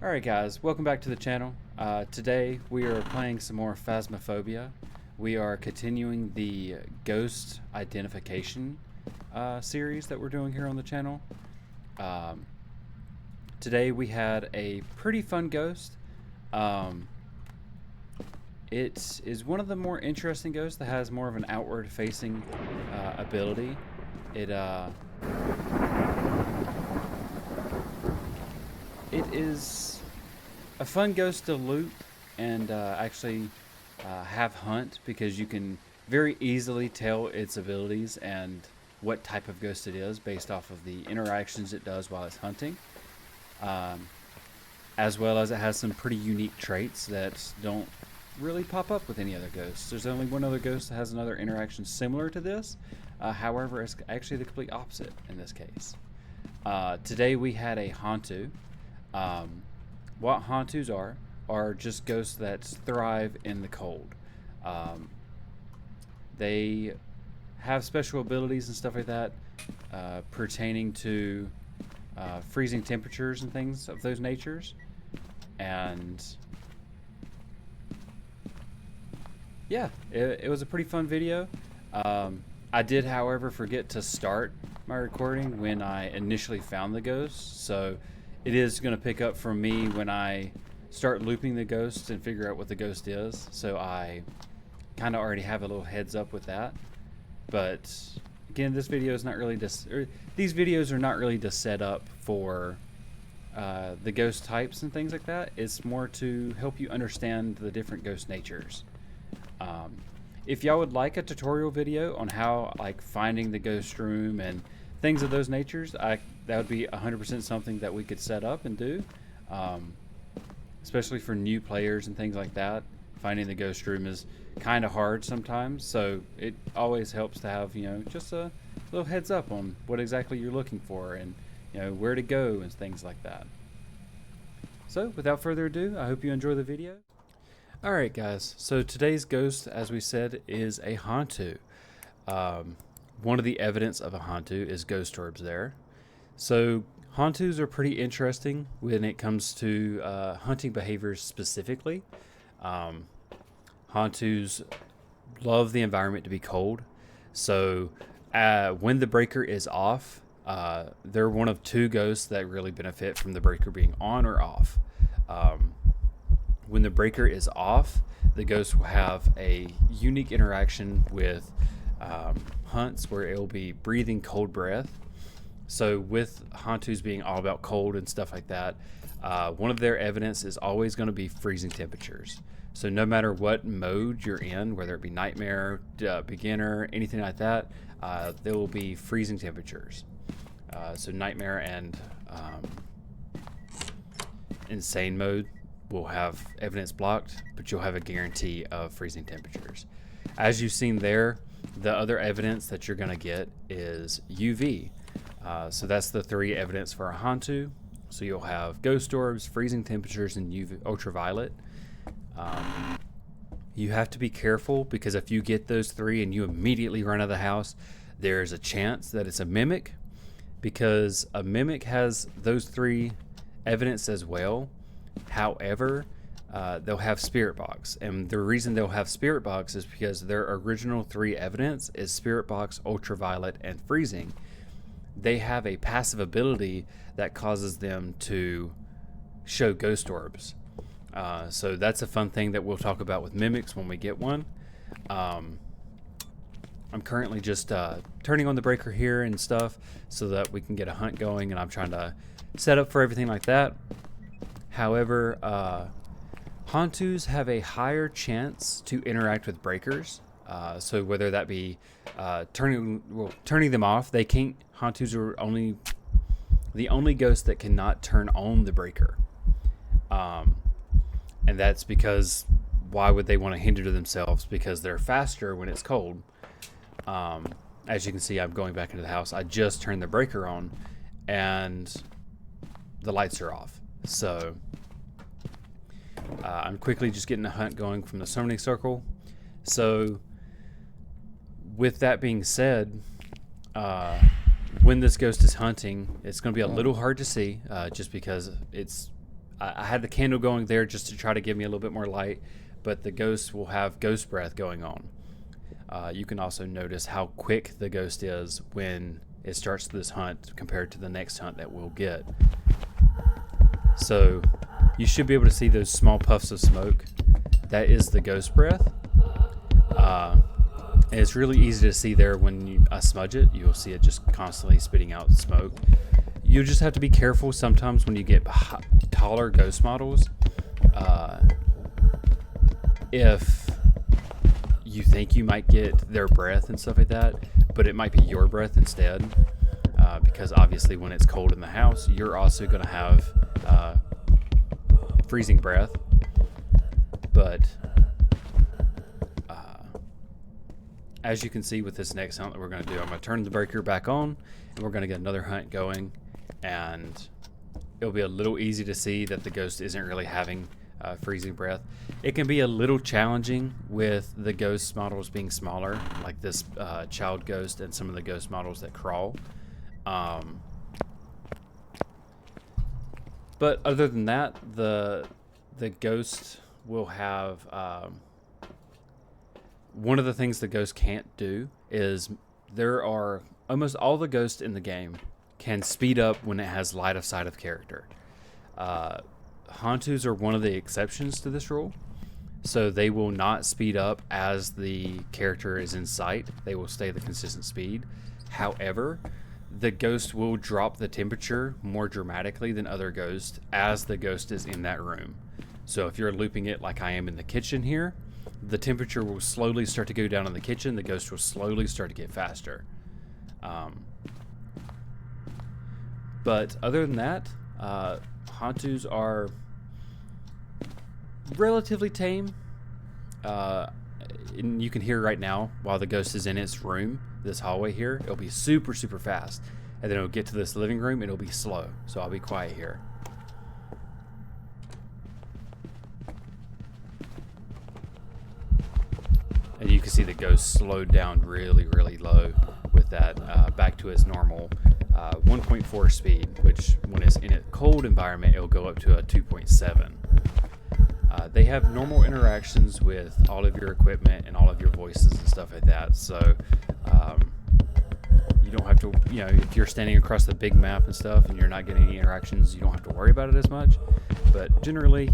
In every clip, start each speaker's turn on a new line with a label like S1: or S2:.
S1: Alright guys, welcome back to the channel. Today we are playing some more Phasmophobia. We are continuing the ghost identification series that we're doing here on the channel. Today we had a pretty fun ghost. It is one of the more interesting ghosts that has more of an outward facing ability. It is a fun ghost to loot and actually have hunt, because you can very easily tell its abilities and what type of ghost it is based off of the interactions it does while it's hunting. As well as it has some pretty unique traits that don't really pop up with any other ghosts. There's only one other ghost that has another interaction similar to this. However, it's actually the complete opposite in this case. Today we had a Hantu. What Hantus are just ghosts that thrive in the cold. They have special abilities and stuff like that pertaining to freezing temperatures and things of those natures. And yeah, it was a pretty fun video. I did, however, forget to start my recording when I initially found the ghost, so it is going to pick up from me when I start looping the ghost and figure out what the ghost is. So I kind of already have a little heads up with that. But again, this video is not really these videos are not really to set up for the ghost types and things like that. It's more to help you understand the different ghost natures. If y'all would like a tutorial video on how, like, finding the ghost room and things of those natures, that would be 100% something that we could set up and do, especially for new players and things like that. Finding the ghost room is kind of hard sometimes, so it always helps to have, you know, just a little heads up on what exactly you're looking for and, you know, where to go and things like that. So without further ado, I hope you enjoy the video. Alright guys, so today's ghost, as we said, is a Hantu. One of the evidence of a Hantu is ghost orbs there. So Hantus are pretty interesting when it comes to hunting behaviors specifically. Hantus love the environment to be cold. So when the breaker is off, they're one of two ghosts that really benefit from the breaker being on or off. When the breaker is off, the ghost will have a unique interaction with hunts where it will be breathing cold breath. So with Hantus being all about cold and stuff like that, one of their evidence is always going to be freezing temperatures. So no matter what mode you're in, whether it be nightmare, beginner, anything like that, there will be freezing temperatures. So nightmare and insane mode will have evidence blocked, but you'll have a guarantee of freezing temperatures. As you've seen there, the other evidence that you're going to get is UV. So that's the three evidence for a Hantu. So you'll have ghost orbs, freezing temperatures, and UV ultraviolet. You have to be careful, because if you get those three and you immediately run out of the house, there's a chance that it's a mimic, because a mimic has those three evidence as well. However, they'll have spirit box, and the reason they'll have spirit box is because their original three evidence is spirit box, ultraviolet, and freezing. They have a passive ability that causes them to show ghost orbs. So that's a fun thing that we'll talk about with mimics when we get one. I'm currently just turning on the breaker here and stuff so that we can get a hunt going, and I'm trying to set up for everything like that. However, Hantus have a higher chance to interact with breakers. So whether that be turning them off, they can't. Hantus are the only ghost that cannot turn on the breaker, and that's because why would they want to hinder themselves? Because they're faster when it's cold. As you can see, I'm going back into the house. I just turned the breaker on, and the lights are off. So I'm quickly just getting a hunt going from the summoning circle. So with that being said, when this ghost is hunting, it's going to be a little hard to see, just because it's I had the candle going there just to try to give me a little bit more light, but the ghost will have ghost breath going on. You can also notice how quick the ghost is when it starts this hunt compared to the next hunt that we'll get. So you should be able to see those small puffs of smoke. That is the ghost breath. And it's really easy to see there when I smudge it. You'll see it just constantly spitting out smoke. You just have to be careful sometimes when you get taller ghost models. If you think you might get their breath and stuff like that, but it might be your breath instead, because obviously when it's cold in the house, you're also going to have freezing breath. But as you can see with this next hunt that we're going to do, I'm going to turn the breaker back on and we're going to get another hunt going, and it'll be a little easy to see that the ghost isn't really having freezing breath. It can be a little challenging with the ghost models being smaller, like this child ghost and some of the ghost models that crawl. But other than that, the ghost will have one of the things the ghost can't do is there are almost all the ghosts in the game can speed up when it has light of sight of character. Hantus are one of the exceptions to this rule, so they will not speed up as the character is in sight. They will stay the consistent speed. However, the ghost will drop the temperature more dramatically than other ghosts as the ghost is in that room. So if you're looping it like I am in the kitchen here, the temperature will slowly start to go down in the kitchen. The ghost will slowly start to get faster. But other than that, Hantus are relatively tame. And you can hear right now while the ghost is in its room, this hallway here, it'll be super, super fast. And then it'll get to this living room and it'll be slow. So I'll be quiet here. And you can see the ghost slowed down really, really low with that back to its normal 1.4 speed, which when it's in a cold environment, it'll go up to a 2.7. They have normal interactions with all of your equipment and all of your voices and stuff like that. So you don't have to, if you're standing across the big map and stuff and you're not getting any interactions, you don't have to worry about it as much. But generally,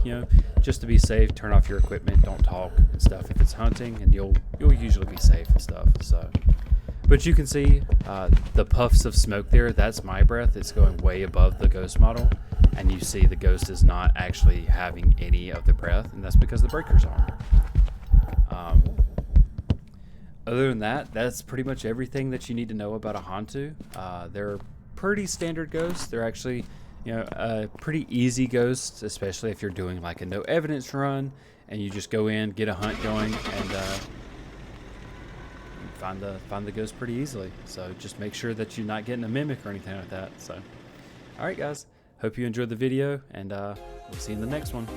S1: just to be safe, turn off your equipment, don't talk and stuff if it's hunting, and you'll usually be safe and stuff. So, but you can see the puffs of smoke there. That's my breath. It's going way above the ghost model, and you see the ghost is not actually having any of the breath, and that's because the breaker's on. Other than that, that's pretty much everything that you need to know about a Hantu. They're pretty standard ghosts. They're actually pretty easy ghosts, especially if you're doing like a no evidence run and you just go in, get a hunt going, and find the ghost pretty easily. So just make sure that you're not getting a mimic or anything like that. So, all right, guys. Hope you enjoyed the video, and we'll see you in the next one.